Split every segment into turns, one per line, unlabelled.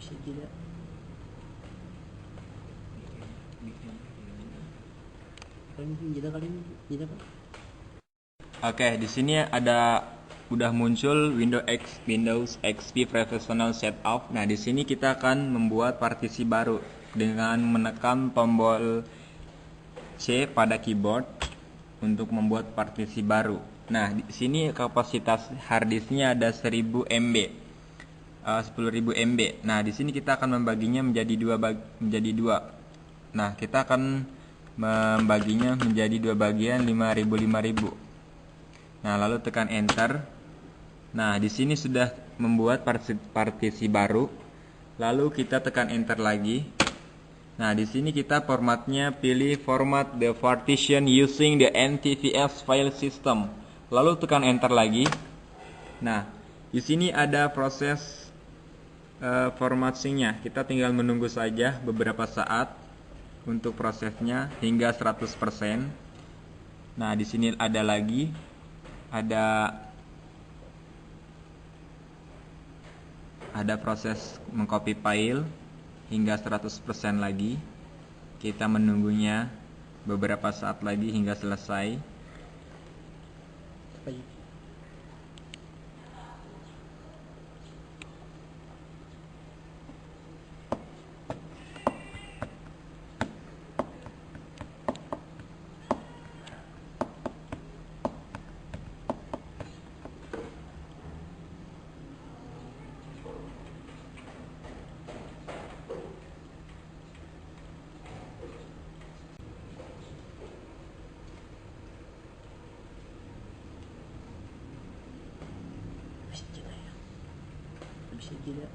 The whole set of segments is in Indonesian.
Bisa tidak? Kalian tidak kalian tidak Pak?
Oke, di sini udah muncul Windows XP Professional Setup. Nah, di sini kita akan membuat partisi baru dengan menekan tombol C pada keyboard untuk membuat partisi baru. Nah, di sini kapasitas harddisknya ada 1000 MB. 10.000 MB. Nah, di sini kita akan membaginya menjadi dua. Nah, kita akan membaginya menjadi dua bagian 5.000. Nah, lalu tekan enter. Nah, di sini sudah membuat partisi baru. Lalu kita tekan enter lagi. Nah, di sini kita formatnya pilih format the partition using the NTFS file system. Lalu tekan enter lagi. Nah, di sini ada proses formattingnya. Kita tinggal menunggu saja beberapa saat untuk prosesnya hingga 100%. Nah, di sini ada lagi ada proses mengcopy file hingga 100% lagi. Kita menunggunya beberapa saat lagi hingga selesai.
Baik. Bisa tidak ya? Bisa tidak?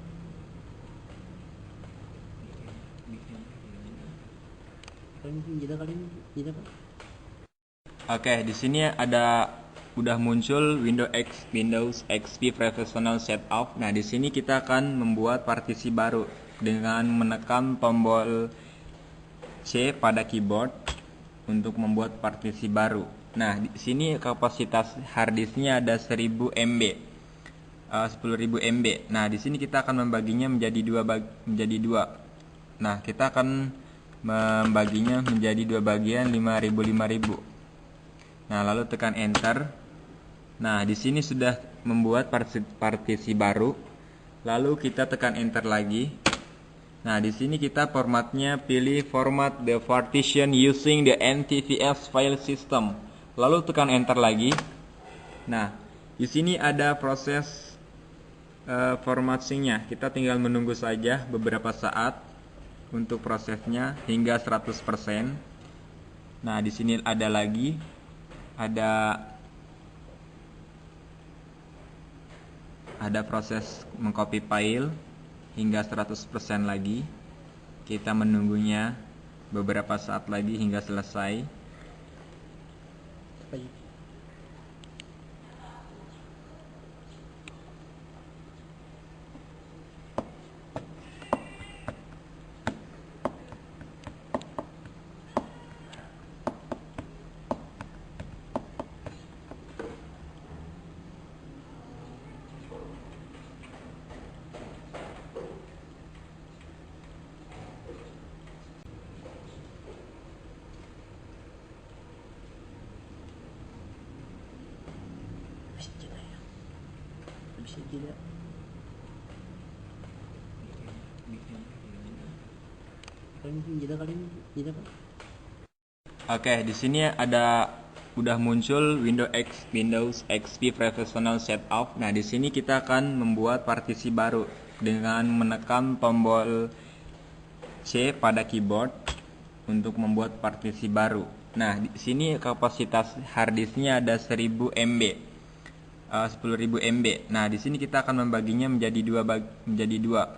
Kalian kalian tidak Pak?
Oke, di sini udah muncul Windows XP Professional Setup. Nah, di sini kita akan membuat partisi baru dengan menekan tombol C pada keyboard untuk membuat partisi baru. Nah, di sini kapasitas harddisknya ada 1000 MB. 10.000 MB. Nah, di sini kita akan membaginya menjadi dua. Nah, kita akan membaginya menjadi dua bagian 5.000. Nah, lalu tekan enter. Nah, di sini sudah membuat partisi baru. Lalu kita tekan enter lagi. Nah, di sini kita formatnya pilih format the partition using the NTFS file system. Lalu tekan enter lagi. Nah, di sini ada proses formattingnya. Kita tinggal menunggu saja beberapa saat untuk prosesnya hingga 100%. Nah, di sini ada lagi ada proses mengcopy file hingga 100% lagi. Kita menunggunya beberapa saat lagi hingga selesai.
Baik. Bisa tidak ya? Bisa tidak? Kalian kalian tidak Pak?
Oke, di sini udah muncul Windows XP Professional Setup. Nah, di sini kita akan membuat partisi baru dengan menekan tombol C pada keyboard untuk membuat partisi baru. Nah, di sini kapasitas harddisknya ada 1000 MB. 10.000 MB. Nah, di sini kita akan membaginya menjadi dua.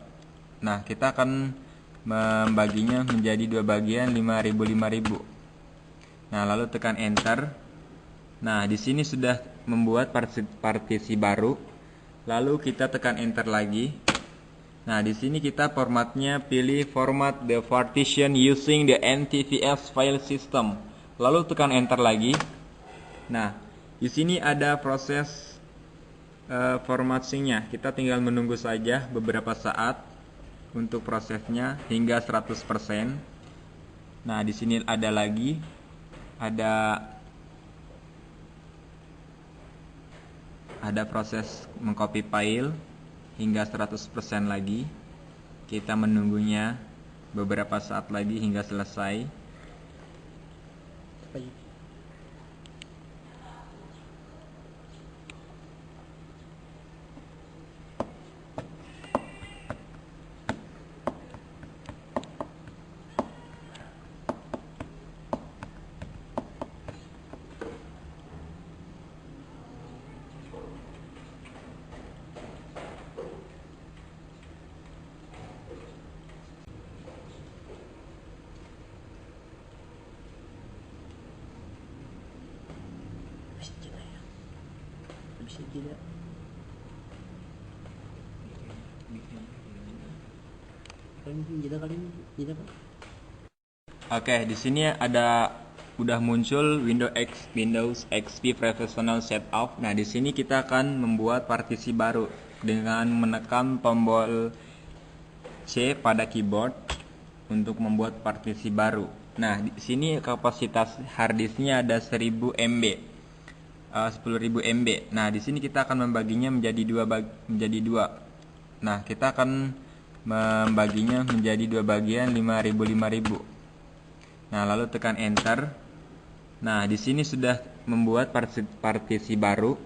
Nah, kita akan membaginya menjadi dua bagian 5.000. Nah, lalu tekan enter. Nah, di sini sudah membuat partisi baru. Lalu kita tekan enter lagi. Nah, di sini kita formatnya pilih format the partition using the NTFS file system. Lalu tekan enter lagi. Nah, di sini ada proses formattingnya. Kita tinggal menunggu saja beberapa saat untuk prosesnya hingga 100%. Nah, di sini ada lagi ada proses mengcopy file hingga 100% lagi. Kita menunggunya beberapa saat lagi hingga selesai.
طيب مش كده يا مش كده mungkin kita kali ini kita Pak.
Oke, di sini udah muncul Windows XP Professional Setup. Nah, di sini kita akan membuat partisi baru dengan menekan tombol C pada keyboard untuk membuat partisi baru. Nah, di sini kapasitas harddisknya ada 1000 MB. 10.000 MB. Nah, di sini kita akan membaginya menjadi dua. Nah, kita akan membaginya menjadi dua bagian 5.000. Nah, lalu tekan enter. Nah, di sini sudah membuat partisi baru.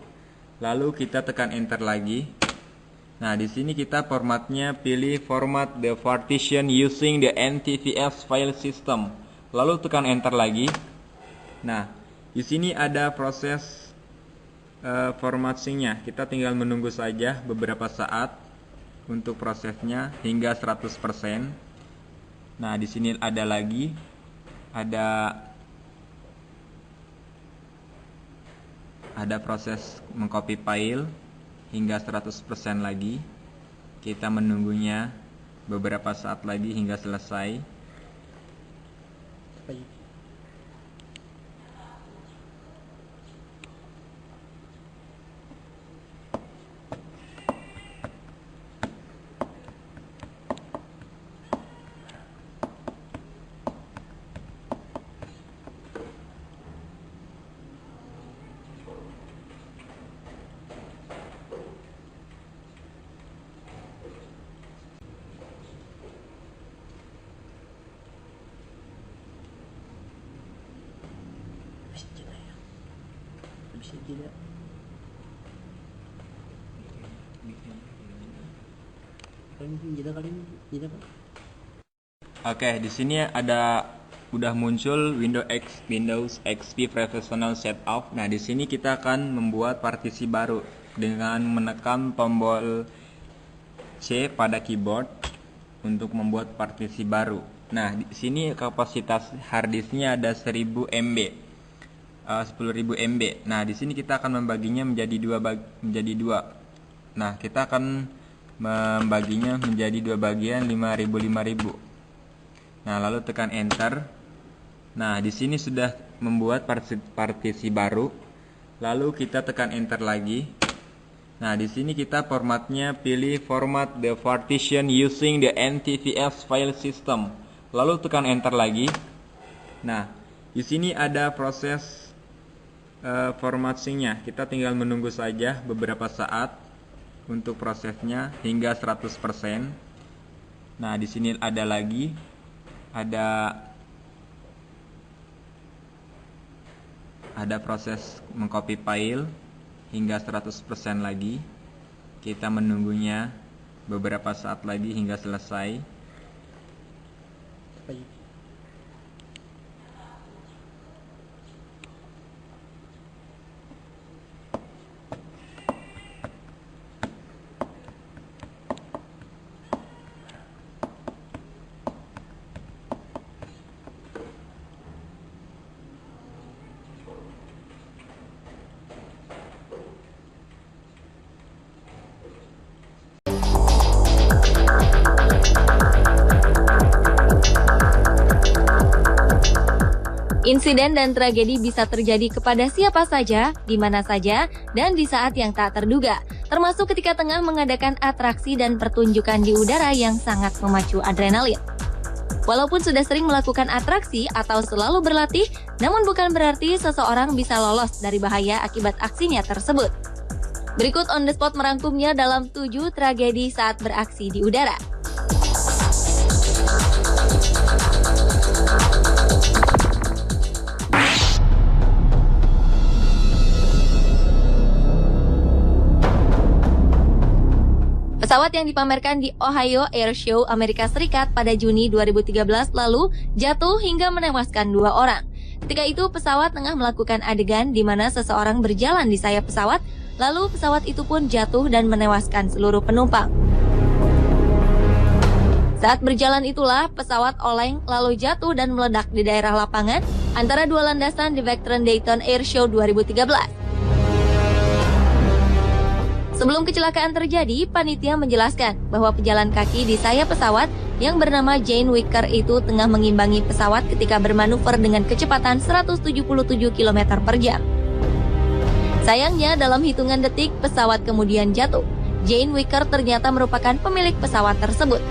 Lalu kita tekan enter lagi. Nah, di sini kita formatnya pilih format the partition using the NTFS file system. Lalu tekan enter lagi. Nah, di sini ada proses formattingnya. Kita tinggal menunggu saja beberapa saat untuk prosesnya hingga 100%. Nah, di sini ada lagi ada proses mengcopy file hingga 100% lagi. Kita menunggunya beberapa saat lagi hingga selesai.
طيب مش كده يا مش كده mungkin kita kali ini kita Pak.
Oke, di sini udah muncul Windows XP Professional Setup. Nah, di sini kita akan membuat partisi baru dengan menekan tombol C pada keyboard untuk membuat partisi baru. Nah, di sini kapasitas harddisknya ada 1000 MB. 10.000 MB. Nah, di sini kita akan membaginya menjadi dua. Nah, kita akan membaginya menjadi dua bagian 5.000. Nah, lalu tekan enter. Nah, di sini sudah membuat partisi baru. Lalu kita tekan enter lagi. Nah, di sini kita formatnya pilih format the partition using the NTFS file system. Lalu tekan enter lagi. Nah, di sini ada proses formattingnya. Kita tinggal menunggu saja beberapa saat untuk prosesnya hingga 100%. Nah, di sini ada lagi ada proses mengcopy file hingga 100% lagi. Kita menunggunya beberapa saat lagi hingga selesai.
طيب
Insiden dan tragedi bisa terjadi kepada siapa saja, di mana saja, dan di saat yang tak terduga. termasuk ketika tengah mengadakan atraksi dan pertunjukan di udara yang sangat memacu adrenalin. Walaupun sudah sering melakukan atraksi atau selalu berlatih, namun bukan berarti seseorang bisa lolos dari bahaya akibat aksinya tersebut. Berikut On The Spot merangkumnya dalam 7 tragedi saat beraksi di udara. Pesawat yang dipamerkan di Ohio Air Show Amerika Serikat pada Juni 2013 lalu jatuh hingga menewaskan 2 orang. Ketika itu pesawat tengah melakukan adegan di mana seseorang berjalan di sayap pesawat, lalu pesawat itu pun jatuh dan menewaskan seluruh penumpang. Saat berjalan itulah pesawat oleng lalu jatuh dan meledak di daerah lapangan antara 2 landasan di Veteran Dayton Air Show 2013. Sebelum kecelakaan terjadi, panitia menjelaskan bahwa pejalan kaki di sayap pesawat yang bernama Jane Wicker itu tengah mengimbangi pesawat ketika bermanuver dengan kecepatan 177 km per jam. Sayangnya, dalam hitungan detik, pesawat kemudian jatuh. Jane Wicker ternyata merupakan pemilik pesawat tersebut.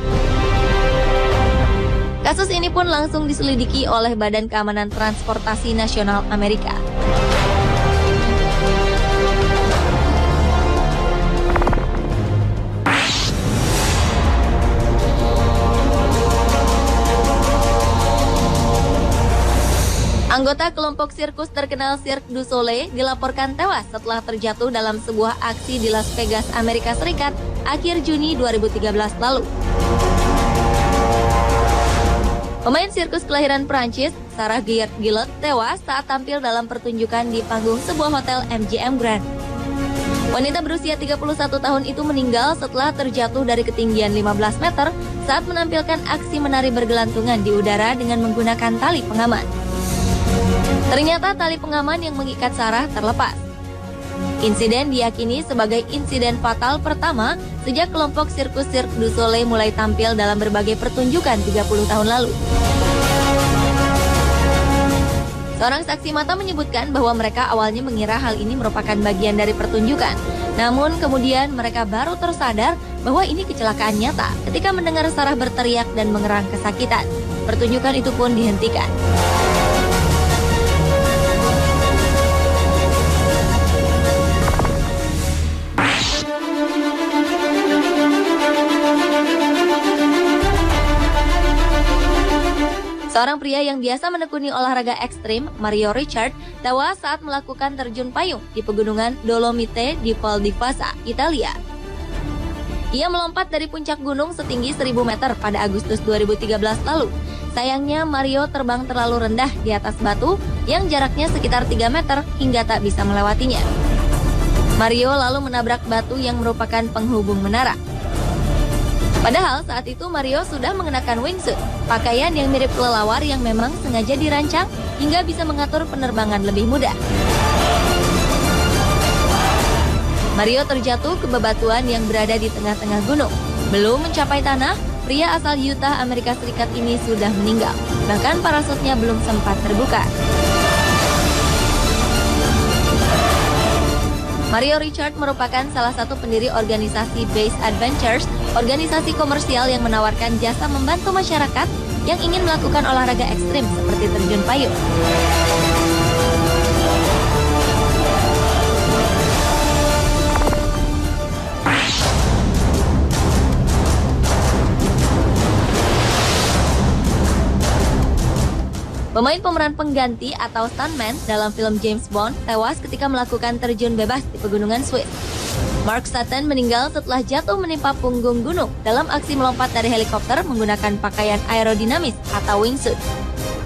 Kasus ini pun langsung diselidiki oleh Badan Keamanan Transportasi Nasional Amerika. Anggota kelompok sirkus terkenal Cirque du Soleil dilaporkan tewas setelah terjatuh dalam sebuah aksi di Las Vegas, Amerika Serikat, akhir Juni 2013 lalu. Pemain sirkus kelahiran Prancis, Sarah Gillot, tewas saat tampil dalam pertunjukan di panggung sebuah hotel MGM Grand. Wanita berusia 31 tahun itu meninggal setelah terjatuh dari ketinggian 15 meter saat menampilkan aksi menari bergelantungan di udara dengan menggunakan tali pengaman. Ternyata tali pengaman yang mengikat Sarah terlepas. Insiden diyakini sebagai insiden fatal pertama sejak kelompok sirkus Cirque du Soleil mulai tampil dalam berbagai pertunjukan 30 tahun lalu. Seorang saksi mata menyebutkan bahwa mereka awalnya mengira hal ini merupakan bagian dari pertunjukan. Namun kemudian mereka baru tersadar bahwa ini kecelakaan nyata ketika mendengar Sarah berteriak dan mengerang kesakitan. Pertunjukan itu pun dihentikan. Seorang pria yang biasa menekuni olahraga ekstrim, Mario Richard, tewas saat melakukan terjun payung di pegunungan Dolomite di Val di Fassa, Italia. Ia melompat dari puncak gunung setinggi 1000 meter pada Agustus 2013 lalu. Sayangnya Mario terbang terlalu rendah di atas batu yang jaraknya sekitar 3 meter hingga tak bisa melewatinya. Mario lalu menabrak batu yang merupakan penghubung menara. Padahal saat itu Mario sudah mengenakan wingsuit, pakaian yang mirip kelelawar yang memang sengaja dirancang hingga bisa mengatur penerbangan lebih mudah. Mario terjatuh ke bebatuan yang berada di tengah-tengah gunung. Belum mencapai tanah, pria asal Utah, Amerika Serikat ini sudah meninggal. Bahkan parasutnya belum sempat terbuka. Mario Richard merupakan salah satu pendiri organisasi Base Adventures, organisasi komersial yang menawarkan jasa membantu masyarakat yang ingin melakukan olahraga ekstrim seperti terjun payung. Pemain pemeran pengganti atau stuntman dalam film James Bond tewas ketika melakukan terjun bebas di pegunungan Swiss. Mark Sutton meninggal setelah jatuh menimpa punggung gunung dalam aksi melompat dari helikopter menggunakan pakaian aerodinamis atau wingsuit.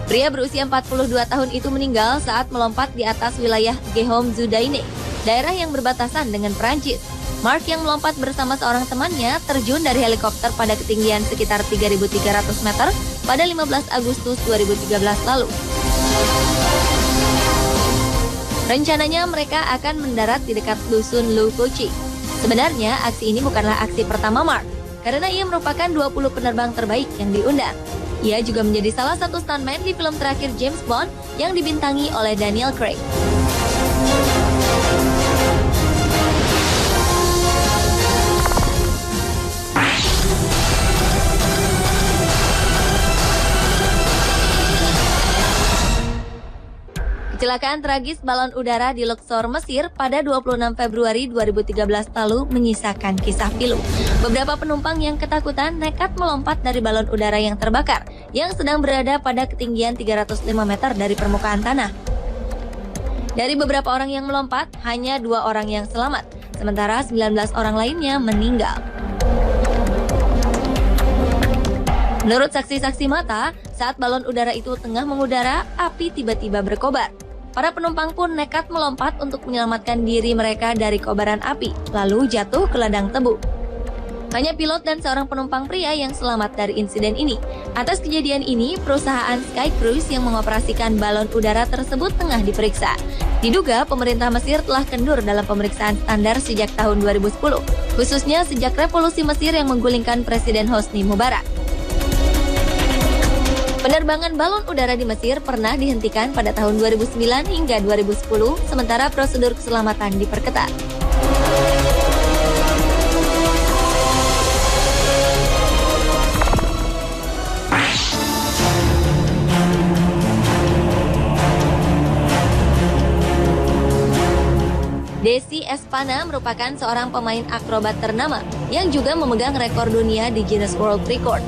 Pria berusia 42 tahun itu meninggal saat melompat di atas wilayah Guillaume-Jourdain, daerah yang berbatasan dengan Prancis. Mark yang melompat bersama seorang temannya terjun dari helikopter pada ketinggian sekitar 3.300 meter pada 15 Agustus 2013 lalu. Rencananya mereka akan mendarat di dekat dusun Lukochi. Sebenarnya aksi ini bukanlah aksi pertama Mark, karena ia merupakan 20 penerbang terbaik yang diundang. Ia juga menjadi salah satu stuntman di film terakhir James Bond yang dibintangi oleh Daniel Craig. Kecelakaan tragis balon udara di Luxor, Mesir pada 26 Februari 2013 lalu menyisakan kisah pilu. Beberapa penumpang yang ketakutan nekat melompat dari balon udara yang terbakar, yang sedang berada pada ketinggian 305 meter dari permukaan tanah. Dari beberapa orang yang melompat, hanya 2 orang yang selamat, sementara 19 orang lainnya meninggal. Menurut saksi-saksi mata, saat balon udara itu tengah mengudara, api tiba-tiba berkobar. Para penumpang pun nekat melompat untuk menyelamatkan diri mereka dari kobaran api, lalu jatuh ke ladang tebu. Hanya pilot dan seorang penumpang pria yang selamat dari insiden ini. Atas kejadian ini, perusahaan Sky Cruise yang mengoperasikan balon udara tersebut tengah diperiksa. Diduga pemerintah Mesir telah kendur dalam pemeriksaan standar sejak tahun 2010, khususnya sejak revolusi Mesir yang menggulingkan Presiden Hosni Mubarak. Penerbangan balon udara di Mesir pernah dihentikan pada tahun 2009 hingga 2010, sementara prosedur keselamatan diperketat. Desi Espana merupakan seorang pemain akrobat ternama yang juga memegang rekor dunia di Guinness World Record.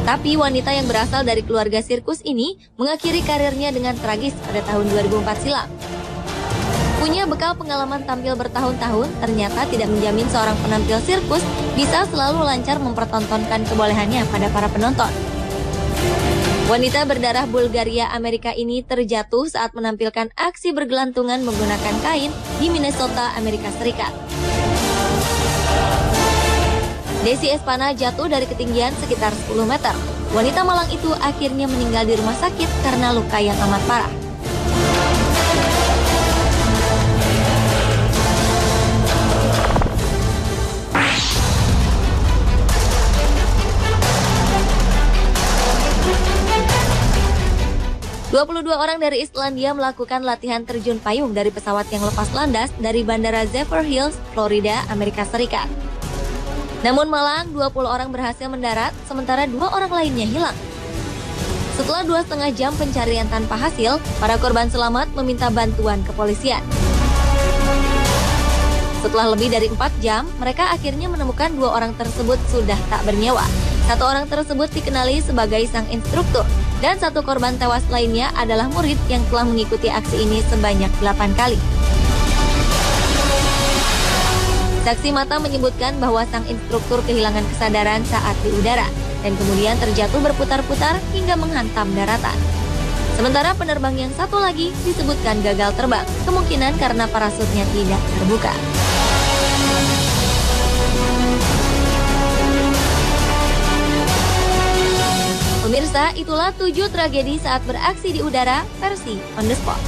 Tapi wanita yang berasal dari keluarga sirkus ini mengakhiri karirnya dengan tragis pada tahun 2004 silam. Punya bekal pengalaman tampil bertahun-tahun, ternyata tidak menjamin seorang penampil sirkus bisa selalu lancar mempertontonkan kebolehannya pada para penonton. Wanita berdarah Bulgaria Amerika ini terjatuh saat menampilkan aksi bergelantungan menggunakan kain di Minnesota, Amerika Serikat. Desi Espana jatuh dari ketinggian sekitar 10 meter. Wanita Malang itu akhirnya meninggal di rumah sakit karena luka yang amat parah. ...22 orang dari Islandia melakukan latihan terjun payung dari pesawat yang lepas landas dari Bandara Zephyr Hills, Florida, Amerika Serikat. Namun malang 20 orang berhasil mendarat, sementara 2 orang lainnya hilang. Setelah 2,5 jam pencarian tanpa hasil, para korban selamat meminta bantuan kepolisian. Setelah lebih dari 4 jam, mereka akhirnya menemukan 2 orang tersebut sudah tak bernyawa. 1 orang tersebut dikenali sebagai sang instruktur, dan 1 korban tewas lainnya adalah murid yang telah mengikuti aksi ini sebanyak 8 kali. Saksi mata menyebutkan bahwa sang instruktur kehilangan kesadaran saat di udara dan kemudian terjatuh berputar-putar hingga menghantam daratan. Sementara penerbang yang satu lagi disebutkan gagal terbang, kemungkinan karena parasutnya tidak terbuka. Pemirsa, itulah 7 tragedi saat beraksi di udara versi On The Spot.